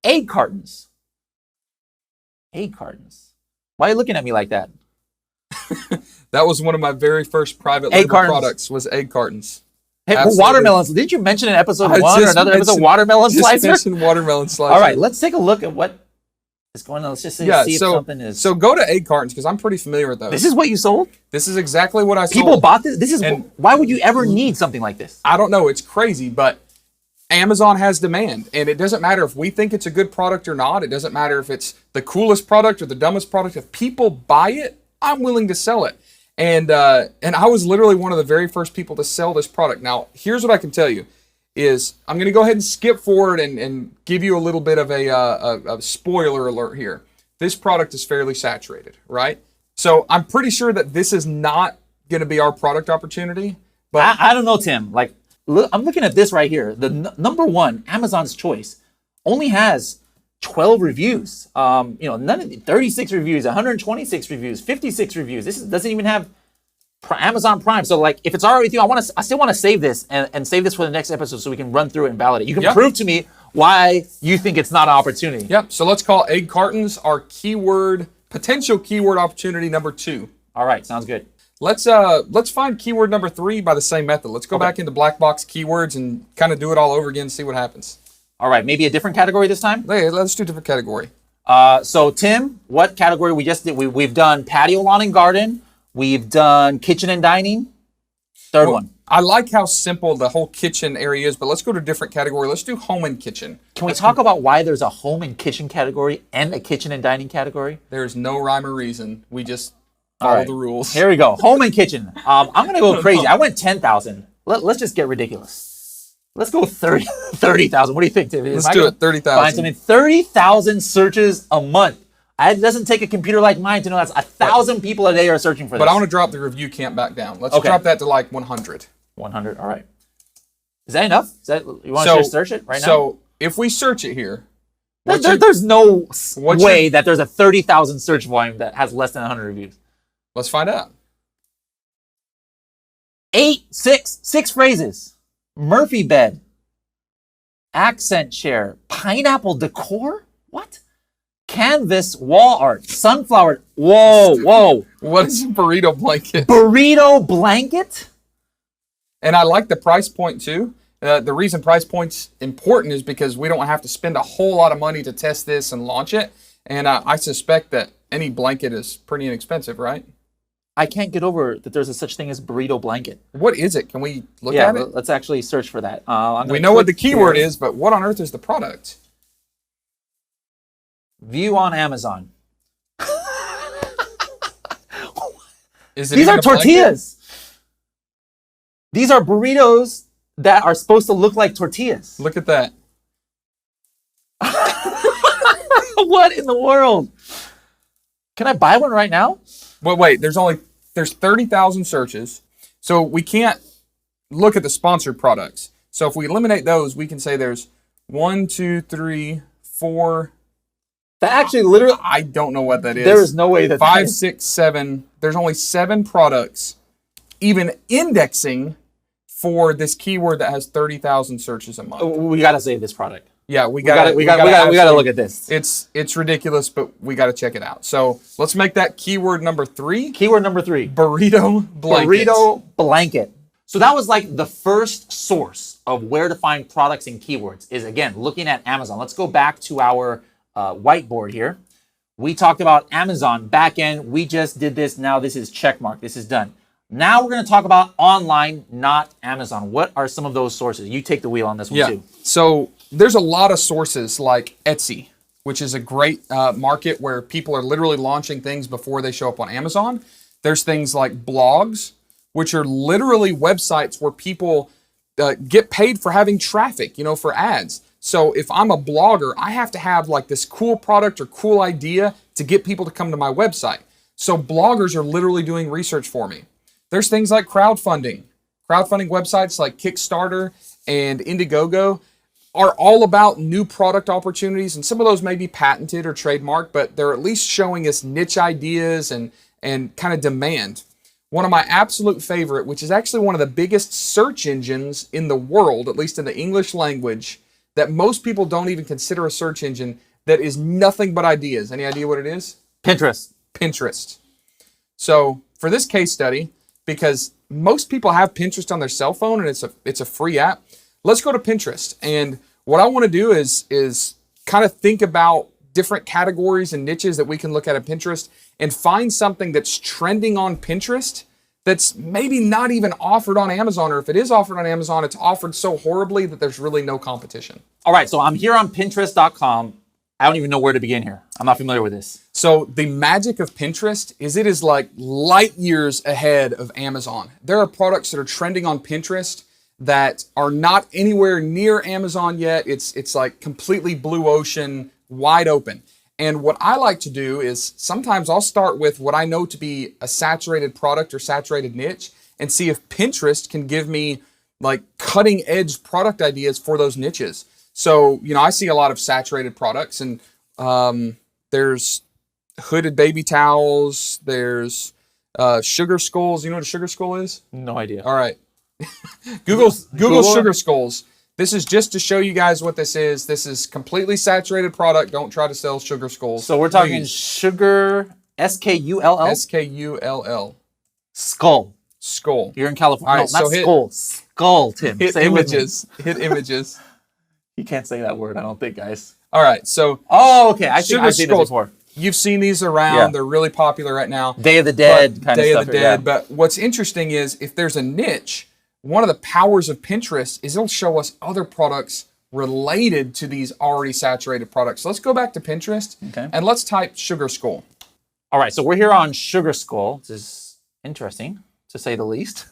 [SPEAKER 1] Egg cartons. Egg cartons. Why are you looking at me like that?
[SPEAKER 2] That was one of my very first private label products was egg cartons.
[SPEAKER 1] Hey, watermelons. Did you mention in episode 1 or another episode watermelon slicer?
[SPEAKER 2] Just mentioned watermelon slicer.
[SPEAKER 1] All right, let's take a look at what is going on. Let's just see if something is.
[SPEAKER 2] So go to egg cartons because I'm pretty familiar with those.
[SPEAKER 1] This is what you sold?
[SPEAKER 2] This is exactly what I sold.
[SPEAKER 1] People bought this? Why would you ever need something like this?
[SPEAKER 2] I don't know. It's crazy, but Amazon has demand, and it doesn't matter if we think it's a good product or not. It doesn't matter if it's the coolest product or the dumbest product. If people buy it, I'm willing to sell it. And I was literally one of the very first people to sell this product. Now, here's what I can tell you is I'm going to go ahead and skip forward and give you a little bit of a spoiler alert here. This product is fairly saturated, right? So I'm pretty sure that this is not going to be our product opportunity. But
[SPEAKER 1] I don't know, Tim. Like, look, I'm looking at this right here. The number one, Amazon's Choice, only has 12 reviews. None of the 36 reviews, 126 reviews, 56 reviews. This doesn't even have Amazon Prime. So, like, if it's all right with you, I still want to save this and save this for the next episode so we can run through it and validate. You can prove to me why you think it's not an opportunity.
[SPEAKER 2] Yep. So let's call egg cartons our potential keyword opportunity number 2.
[SPEAKER 1] All right. Sounds good.
[SPEAKER 2] Let's find keyword number 3 by the same method. Let's go back into black box keywords and kind of do it all over again and see what happens.
[SPEAKER 1] All right, maybe a different category this time?
[SPEAKER 2] Hey, let's do a different category.
[SPEAKER 1] So Tim, what category we just did? We've done patio, lawn, and garden. We've done kitchen and dining. Third one.
[SPEAKER 2] I like how simple the whole kitchen area is, but let's go to a different category. Let's do home and kitchen.
[SPEAKER 1] Can we talk about why there's a home and kitchen category and a kitchen and dining category?
[SPEAKER 2] There's no rhyme or reason. We just follow the rules.
[SPEAKER 1] Here we go. Home and kitchen. I'm going to go crazy. I went 10,000. Let's just get ridiculous. Let's go 30,000. What do you think, Tim?
[SPEAKER 2] Let's do it. 30,000.
[SPEAKER 1] 30,000 searches a month. It doesn't take a computer like mine to know that's 1,000 people a day are searching for this.
[SPEAKER 2] But I want to drop the review count back down. Let's drop that to like 100.
[SPEAKER 1] 100. All right. Is that enough? You want to search it right now?
[SPEAKER 2] So if we search it here,
[SPEAKER 1] there's no way that there's a 30,000 search volume that has less than 100 reviews.
[SPEAKER 2] Let's find out.
[SPEAKER 1] 6 phrases. Murphy bed, accent chair, pineapple decor. What? Canvas wall art, sunflower. Whoa.
[SPEAKER 2] What is a burrito blanket?
[SPEAKER 1] Burrito blanket?
[SPEAKER 2] And I like the price point too. The reason price point's important is because we don't have to spend a whole lot of money to test this and launch it. And I suspect that any blanket is pretty inexpensive, right?
[SPEAKER 1] I can't get over that there's a such thing as burrito blanket.
[SPEAKER 2] What is it? Can we look
[SPEAKER 1] Yeah,
[SPEAKER 2] at it?
[SPEAKER 1] let's actually search for that.
[SPEAKER 2] We know what the keyword is, but what on earth is the product?
[SPEAKER 1] View on Amazon.
[SPEAKER 2] Is it
[SPEAKER 1] These
[SPEAKER 2] even
[SPEAKER 1] are
[SPEAKER 2] a blanket?
[SPEAKER 1] tortillas. These are burritos that are supposed to look like tortillas.
[SPEAKER 2] Look at that.
[SPEAKER 1] What in the world? Can I buy one right now?
[SPEAKER 2] Well, wait, there's 30,000 searches. So we can't look at the sponsored products. So if we eliminate those, we can say there's 1, 2, 3, 4.
[SPEAKER 1] That actually literally,
[SPEAKER 2] I don't know what that is.
[SPEAKER 1] there is no way that
[SPEAKER 2] 5, 6, 7. There's only 7 products even indexing for this keyword that has 30,000 searches a month.
[SPEAKER 1] we got to save this product.
[SPEAKER 2] Yeah, we
[SPEAKER 1] We got to look at this.
[SPEAKER 2] It's ridiculous, but we got to check it out. So let's make that keyword number 3.
[SPEAKER 1] Keyword number 3.
[SPEAKER 2] Burrito blanket.
[SPEAKER 1] Burrito blanket. So that was like the first source of where to find products and keywords is, again, looking at Amazon. Let's go back to our whiteboard here. We talked about Amazon backend. We just did this. Now this is check mark. This is done. Now we're going to talk about online, not Amazon. What are some of those sources? You take the wheel on this one too.
[SPEAKER 2] So there's a lot of sources like Etsy, which is a great market where people are literally launching things before they show up on Amazon. There's things like blogs, which are literally websites where people get paid for having traffic, for ads. So if I'm a blogger, I have to have like this cool product or cool idea to get people to come to my website. So bloggers are literally doing research for me. There's things like crowdfunding. Crowdfunding websites like Kickstarter and Indiegogo are all about new product opportunities. And some of those may be patented or trademarked, but they're at least showing us niche ideas and kind of demand. One of my absolute favorite, which is actually one of the biggest search engines in the world, at least in the English language, that most people don't even consider a search engine, that is nothing but ideas. Any idea what it is?
[SPEAKER 1] Pinterest.
[SPEAKER 2] Pinterest. So for this case study, because most people have Pinterest on their cell phone and it's a free app, let's go to Pinterest. And what I want to do is kind of think about different categories and niches that we can look at Pinterest and find something that's trending on Pinterest that's maybe not even offered on Amazon, or if it is offered on Amazon, it's offered so horribly that there's really no competition.
[SPEAKER 1] All right, so I'm here on Pinterest.com. I don't even know where to begin here. I'm not familiar with this.
[SPEAKER 2] So the magic of Pinterest is it is like light years ahead of Amazon. There are products that are trending on Pinterest that are not anywhere near Amazon yet. It's like completely blue ocean, wide open. And what I like to do is sometimes I'll start with what I know to be a saturated product or saturated niche and see if Pinterest can give me like cutting edge product ideas for those niches. So, I see a lot of saturated products and there's hooded baby towels. There's sugar skulls. You know what a sugar skull is?
[SPEAKER 1] No idea.
[SPEAKER 2] All right. Google sugar skulls. This is just to show you guys what this is. This is completely saturated product. Don't try to sell sugar skulls.
[SPEAKER 1] So we're talking
[SPEAKER 2] Please.
[SPEAKER 1] Sugar, SKULL?
[SPEAKER 2] SKULL.
[SPEAKER 1] Skull.
[SPEAKER 2] Skull.
[SPEAKER 1] You're in California.
[SPEAKER 2] All right,
[SPEAKER 1] no, not
[SPEAKER 2] so
[SPEAKER 1] skull. Skull, Tim.
[SPEAKER 2] Hit
[SPEAKER 1] Say it with me.
[SPEAKER 2] images. Hit images.
[SPEAKER 1] You can't say that word, I don't think, guys.
[SPEAKER 2] All right. So
[SPEAKER 1] Oh, okay. I've
[SPEAKER 2] sugar
[SPEAKER 1] seen this
[SPEAKER 2] skulls.
[SPEAKER 1] before.
[SPEAKER 2] You've seen these around.
[SPEAKER 1] Yeah.
[SPEAKER 2] They're really popular right now.
[SPEAKER 1] Day of the Dead kind
[SPEAKER 2] Day
[SPEAKER 1] of
[SPEAKER 2] of
[SPEAKER 1] stuff.
[SPEAKER 2] the Dead. But what's interesting is if there's a niche, one of the powers of Pinterest is it'll show us other products related to these already saturated products. So let's go back to Pinterest and let's type sugar skull.
[SPEAKER 1] All right, so we're here on Sugar Skull. This is interesting, to say the least.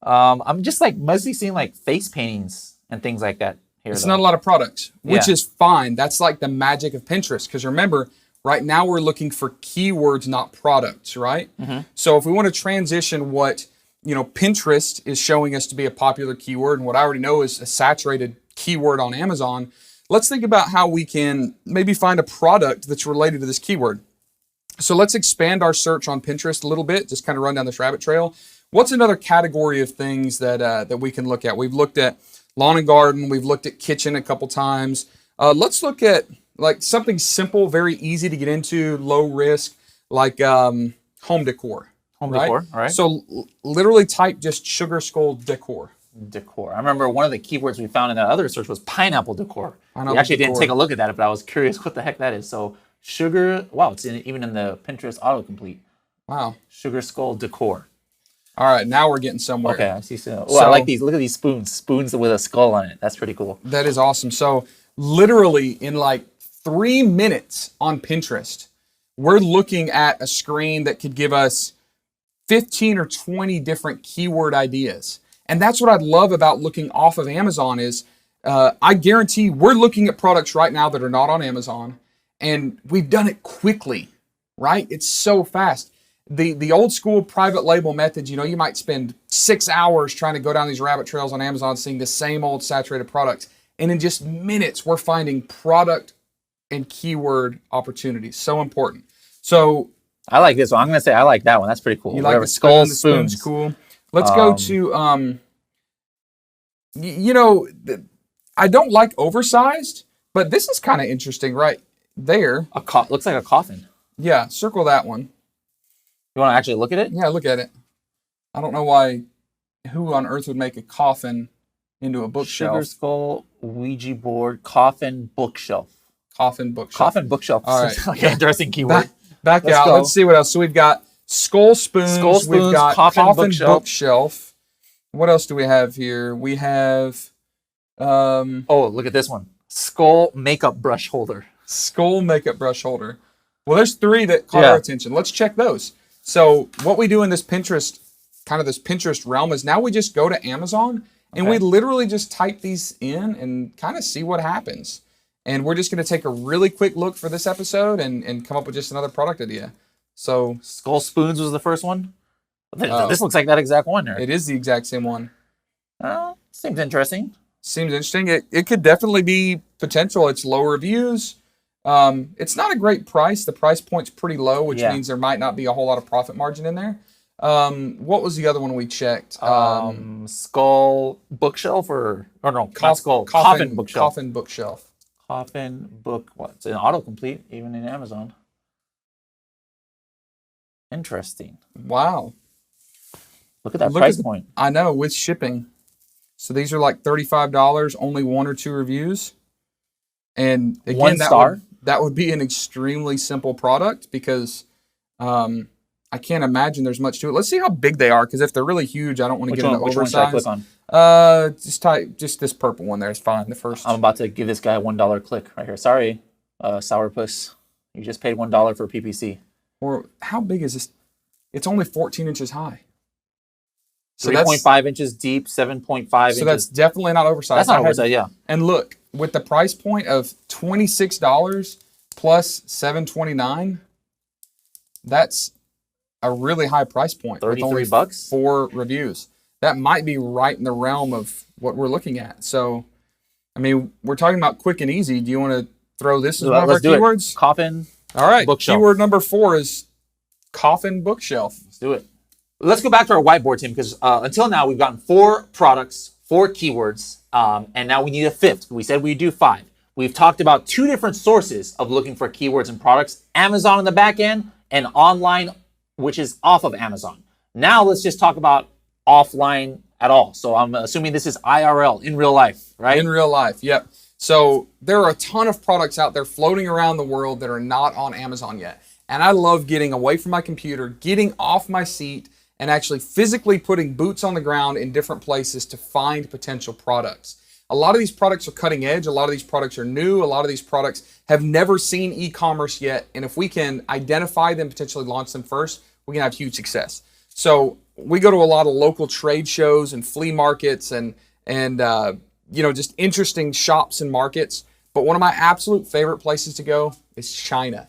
[SPEAKER 1] I'm just like mostly seeing like face paintings and things like that here.
[SPEAKER 2] It's
[SPEAKER 1] though.
[SPEAKER 2] not a lot of products, which
[SPEAKER 1] Yeah.
[SPEAKER 2] is fine. That's like the magic of Pinterest. Because remember, right now we're looking for keywords, not products, right? So if we want to transition what Pinterest is showing us to be a popular keyword and what I already know is a saturated keyword on Amazon, let's think about how we can maybe find a product that's related to this keyword. So let's expand our search on Pinterest a little bit, just kind of run down this rabbit trail. What's another category of things that we can look at? We've looked at lawn and garden. We've looked at kitchen a couple times. Let's look at like something simple, very easy to get into, low risk, like home decor.
[SPEAKER 1] Home
[SPEAKER 2] right?
[SPEAKER 1] decor, all right.
[SPEAKER 2] So literally type just sugar skull decor.
[SPEAKER 1] decor. I remember one of the keywords we found in that other search was pineapple decor.
[SPEAKER 2] Pineapple
[SPEAKER 1] We actually didn't
[SPEAKER 2] decor.
[SPEAKER 1] take a look at that, but I was curious what the heck that is. So sugar, wow, it's even in the Pinterest autocomplete.
[SPEAKER 2] Wow.
[SPEAKER 1] Sugar skull decor.
[SPEAKER 2] All right, now we're getting somewhere.
[SPEAKER 1] Okay, I see. So, I like these. Look at these spoons. Spoons with a skull on it. That's pretty cool.
[SPEAKER 2] That is awesome. So literally in like 3 minutes on Pinterest, we're looking at a screen that could give us 15 or 20 different keyword ideas. And that's what I love about looking off of Amazon is I guarantee we're looking at products right now that are not on Amazon, and we've done it quickly, right? It's so fast. The old school private label methods, you might spend 6 hours trying to go down these rabbit trails on Amazon seeing the same old saturated products. And in just minutes, we're finding product and keyword opportunities. So important. So
[SPEAKER 1] I like this one. I'm gonna say I like that one. That's pretty cool.
[SPEAKER 2] you
[SPEAKER 1] Whatever.
[SPEAKER 2] like the
[SPEAKER 1] skull
[SPEAKER 2] spoon, the spoon's
[SPEAKER 1] spoons.
[SPEAKER 2] cool. Let's go to I don't like oversized, but this is kind of interesting right there.
[SPEAKER 1] Looks like a coffin.
[SPEAKER 2] Yeah, circle that one.
[SPEAKER 1] You want to actually look at it?
[SPEAKER 2] Yeah, look at it. I don't know who on earth would make a coffin into a bookshelf.
[SPEAKER 1] Sugar skull, Ouija board, coffin, bookshelf.
[SPEAKER 2] Coffin bookshelf.
[SPEAKER 1] Coffin bookshelf.
[SPEAKER 2] All right.
[SPEAKER 1] Seems like an interesting keyword.
[SPEAKER 2] Back
[SPEAKER 1] Let's
[SPEAKER 2] out.
[SPEAKER 1] go.
[SPEAKER 2] Let's see what else. So we've got skull spoons. We've got
[SPEAKER 1] coffin
[SPEAKER 2] bookshelf. What else do we have here? We have
[SPEAKER 1] Oh, look at this one. Skull makeup brush holder.
[SPEAKER 2] skull makeup brush holder. Well, there's 3 that caught our attention. Let's check those. So what we do in this Pinterest realm is now we just go to Amazon and we literally just type these in and kind of see what happens. And we're just going to take a really quick look for this episode and come up with just another product idea. So
[SPEAKER 1] Skull spoons was the first one. This looks like that exact one there.
[SPEAKER 2] it is the exact same one.
[SPEAKER 1] Seems interesting.
[SPEAKER 2] Seems interesting. It could definitely be potential. It's low reviews. It's not a great price. The price point's pretty low, which means there might not be a whole lot of profit margin in there. What was the other one we checked?
[SPEAKER 1] Skull bookshelf or no, not skull.
[SPEAKER 2] Coffin
[SPEAKER 1] bookshelf.
[SPEAKER 2] Coffin bookshelf.
[SPEAKER 1] Coffin book. What? It's an autocomplete, even in Amazon. Interesting.
[SPEAKER 2] Wow.
[SPEAKER 1] Look at that price point.
[SPEAKER 2] I know, with shipping. So these are like $35, only 1 or 2 reviews. And again,
[SPEAKER 1] 1 star.
[SPEAKER 2] That would be an extremely simple product because I can't imagine there's much to it. Let's see how big they are, because if they're really huge, I don't want to get into
[SPEAKER 1] Which one should I
[SPEAKER 2] oversized.
[SPEAKER 1] click on?
[SPEAKER 2] Just this purple one there is fine. The first.
[SPEAKER 1] I'm about to give this guy a $1 click right here. Sorry, sourpuss. You just paid $1 for PPC.
[SPEAKER 2] Or how big is this? It's only 14 inches high. So
[SPEAKER 1] 3.5 inches deep, 7.5 inches.
[SPEAKER 2] So that's definitely not oversized.
[SPEAKER 1] That's not oversized, yeah.
[SPEAKER 2] And look, with the price point of $26 plus $7.29, that's a really high price point. with only
[SPEAKER 1] $33.
[SPEAKER 2] 4 reviews. That might be right in the realm of what we're looking at. So, I mean, we're talking about quick and easy. Do you want to throw this as one of our keywords?
[SPEAKER 1] Coffin.
[SPEAKER 2] All right.
[SPEAKER 1] Bookshelf.
[SPEAKER 2] Keyword number 4 is coffin bookshelf.
[SPEAKER 1] Let's do it. Let's go back to our whiteboard, Tim, because until now we've gotten 4 products, 4 keywords, and now we need a 5th. We said we'd do 5. We've talked about 2 different sources of looking for keywords and products: Amazon on the back end and online, which is off of Amazon. Now let's just talk about offline at all. So I'm assuming this is IRL, in real life, right?
[SPEAKER 2] In real life, yep. So there are a ton of products out there floating around the world that are not on Amazon yet. And I love getting away from my computer, getting off my seat, and actually physically putting boots on the ground in different places to find potential products. A lot of these products are cutting edge. A lot of these products are new. A lot of these products have never seen e-commerce yet. And if we can identify them, potentially launch them first, we can have huge success. So we go to a lot of local trade shows and flea markets and just interesting shops and markets. But one of my absolute favorite places to go is China.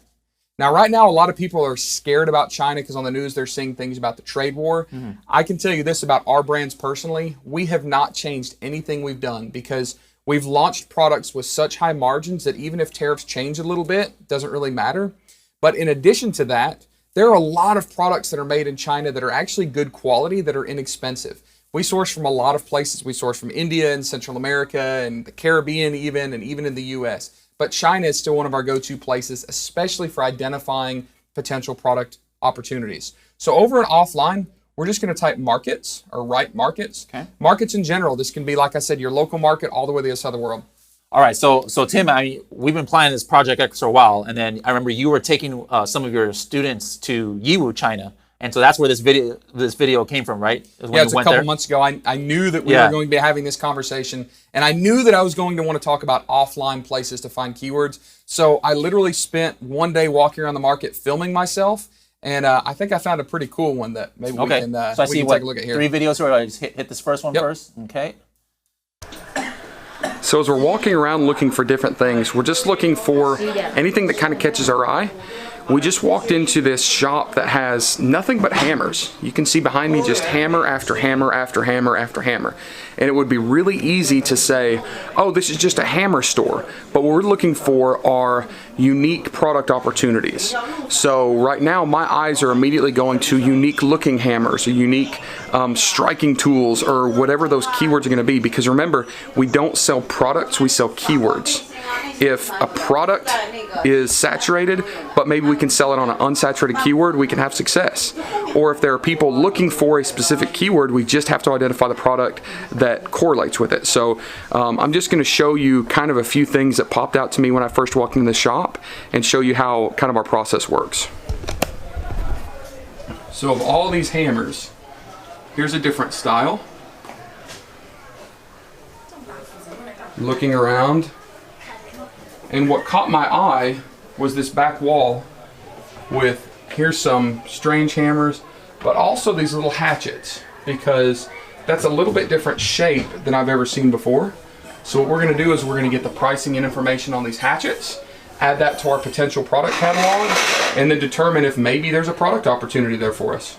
[SPEAKER 2] Now, right now, a lot of people are scared about China because on the news they're seeing things about the trade war. Mm-hmm. I can tell you this about our brands personally. We have not changed anything we've done because we've launched products with such high margins that even if tariffs change a little bit, it doesn't really matter. But in addition to that, there are a lot of products that are made in China that are actually good quality, that are inexpensive. We source from a lot of places. We source from India and Central America and the Caribbean and even in the US. But China is still one of our go-to places, especially for identifying potential product opportunities. So over and offline, we're just going to type markets or write markets.
[SPEAKER 1] Okay.
[SPEAKER 2] Markets in general. This can be, like I said, your local market all the way to the other side of the world.
[SPEAKER 1] All right, so Tim, we've been planning this Project X for a while, and then I remember you were taking some of your students to Yiwu, China, and so that's where this video came from, right?
[SPEAKER 2] Yeah, it's a couple months ago. I knew that we were going to be having this conversation, and I knew that I was going to want to talk about offline places to find keywords. So I literally spent one day walking around the market filming myself, and I think I found a pretty cool one that maybe we can,
[SPEAKER 1] so I see
[SPEAKER 2] take a look at here.
[SPEAKER 1] 3 videos here. I just hit this first one first. Okay.
[SPEAKER 2] So as we're walking around looking for different things, we're just looking for anything that kind of catches our eye. We just walked into this shop that has nothing but hammers. You can see behind me just hammer after hammer after hammer after hammer. And it would be really easy to say, oh, this is just a hammer store. But what we're looking for are unique product opportunities. So right now, my eyes are immediately going to unique looking hammers, or unique striking tools, or whatever those keywords are going to be. Because remember, we don't sell products, we sell keywords. If a product is saturated, but maybe we can sell it on an unsaturated keyword, we can have success. Or if there are people looking for a specific keyword, we just have to identify the product that correlates with it. So I'm just going to show you kind of a few things that popped out to me when I first walked into the shop, and show you how kind of our process works. So of all these hammers, here's a different style. Looking around, and what caught my eye was this back wall with, here's some strange hammers, but also these little hatchets, because that's a little bit different shape than I've ever seen before. So what we're going to do is we're going to get the pricing and information on these hatchets, add that to our potential product catalog, and then determine if maybe there's a product opportunity there for us.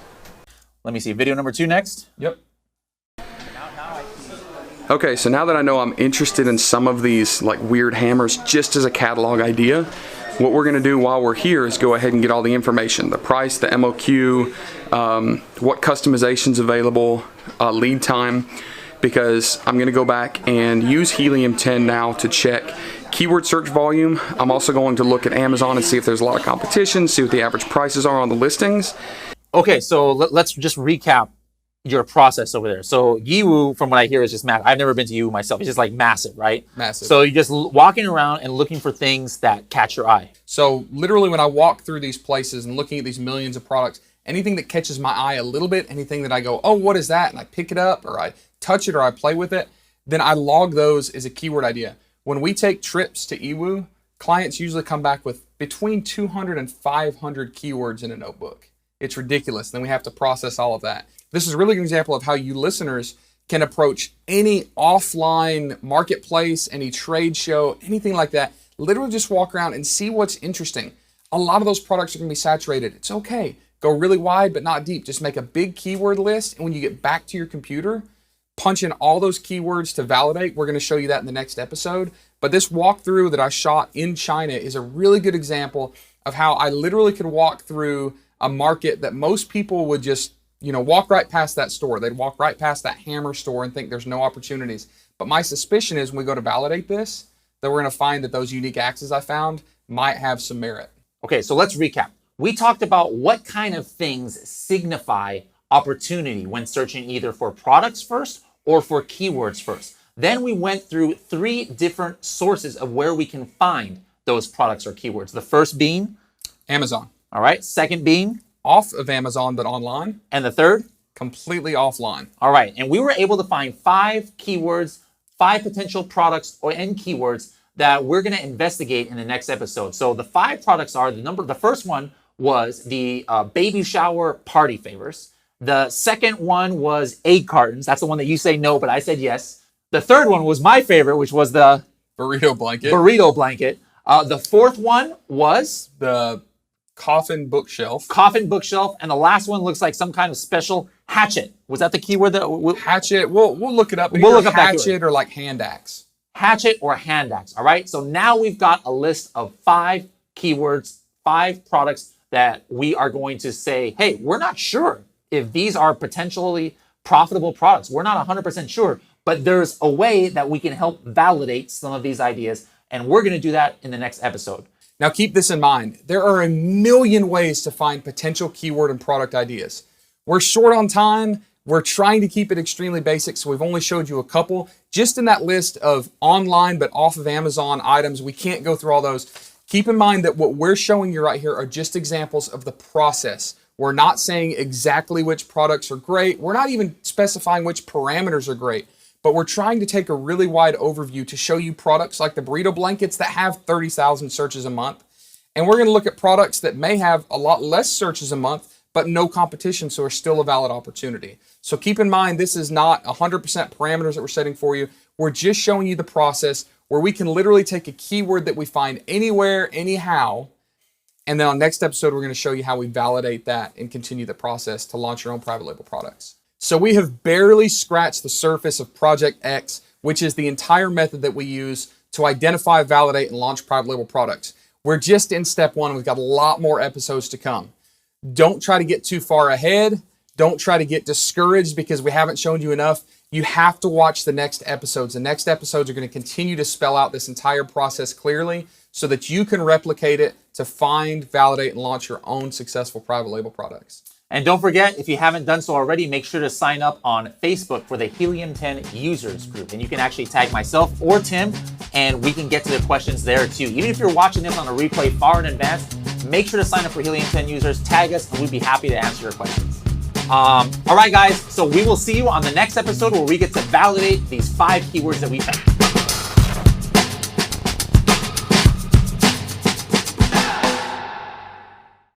[SPEAKER 1] Let me see, video number 2 next.
[SPEAKER 2] Yep. Okay, so now that I know I'm interested in some of these like weird hammers just as a catalog idea, what we're gonna do while we're here is go ahead and get all the information, the price, the MOQ, what customization's available, lead time, because I'm gonna go back and use Helium 10 now to check keyword search volume. I'm also going to look at Amazon and see if there's a lot of competition, see what the average prices are on the listings.
[SPEAKER 1] Okay, so let's just recap your process over there. So Yiwu, from what I hear, is just massive. I've never been to Yiwu myself. It's just like massive, right?
[SPEAKER 2] Massive.
[SPEAKER 1] So you're just walking around and looking for things that catch your eye.
[SPEAKER 2] So literally when I walk through these places and looking at these millions of products, anything that catches my eye a little bit, anything that I go, oh, what is that? And I pick it up, or I touch it, or I play with it, then I log those as a keyword idea. When we take trips to Yiwu, clients usually come back with between 200 and 500 keywords in a notebook. It's ridiculous. Then we have to process all of that. This is really an example of how you listeners can approach any offline marketplace, any trade show, anything like that. Literally just walk around and see what's interesting. A lot of those products are going to be saturated. It's okay. Go really wide, but not deep. Just make a big keyword list. And when you get back to your computer, punch in all those keywords to validate. We're going to show you that in the next episode. But this walkthrough that I shot in China is a really good example of how I literally could walk through a market that most people would just, walk right past that store. They'd walk right past that hammer store and think there's no opportunities. But my suspicion is when we go to validate this, that we're going to find that those unique axes I found might have some merit.
[SPEAKER 1] Okay, so let's recap. We talked about what kind of things signify opportunity when searching either for products first or for keywords first. Then we went through 3 different sources of where we can find those products or keywords. The first being
[SPEAKER 2] Amazon.
[SPEAKER 1] All right. Second being
[SPEAKER 2] off of Amazon, but online.
[SPEAKER 1] And the third?
[SPEAKER 2] Completely offline.
[SPEAKER 1] All right. And we were able to find 5 keywords, 5 potential products and keywords that we're going to investigate in the next episode. So the 5 products are the first one was the baby shower party favors. The second one was egg cartons. That's the one that you say no, but I said yes. The third one was my favorite, which was the
[SPEAKER 2] burrito blanket.
[SPEAKER 1] The fourth one was
[SPEAKER 2] the coffin bookshelf.
[SPEAKER 1] And the last one looks like some kind of special hatchet. Was that the keyword?
[SPEAKER 2] Hatchet. We'll look it up.
[SPEAKER 1] We'll look up
[SPEAKER 2] hatchet or like hand axe.
[SPEAKER 1] Hatchet or hand axe. All right. So now we've got a list of 5 keywords, 5 products that we are going to say, hey, we're not sure if these are potentially profitable products. We're not 100% sure, but there's a way that we can help validate some of these ideas. And we're going to do that in the next episode.
[SPEAKER 2] Now keep this in mind. There are a million ways to find potential keyword and product ideas. We're short on time. We're trying to keep it extremely basic, so we've only showed you a couple. Just in that list of online but off of Amazon items, we can't go through all those. Keep in mind that what we're showing you right here are just examples of the process. We're not saying exactly which products are great. We're not even specifying which parameters are great, but we're trying to take a really wide overview to show you products like the burrito blankets that have 30,000 searches a month. And we're going to look at products that may have a lot less searches a month, but no competition, so are still a valid opportunity. So keep in mind, this is not 100% parameters that we're setting for you. We're just showing you the process where we can literally take a keyword that we find anywhere, anyhow, and then on next episode, we're going to show you how we validate that and continue the process to launch your own private label products. So we have barely scratched the surface of Project X, which is the entire method that we use to identify, validate, and launch private label products. We're just in step one. We've got a lot more episodes to come. Don't try to get too far ahead. Don't try to get discouraged because we haven't shown you enough. You have to watch the next episodes. The next episodes are going to continue to spell out this entire process clearly so that you can replicate it to find, validate, and launch your own successful private label products.
[SPEAKER 1] And don't forget, if you haven't done so already, make sure to sign up on Facebook for the Helium 10 users group. And you can actually tag myself or Tim, and we can get to the questions there too. Even if you're watching this on a replay far in advance, make sure to sign up for Helium 10 users, tag us, and we'd be happy to answer your questions. All right, guys, so we will see you on the next episode where we get to validate these 5 keywords that we found.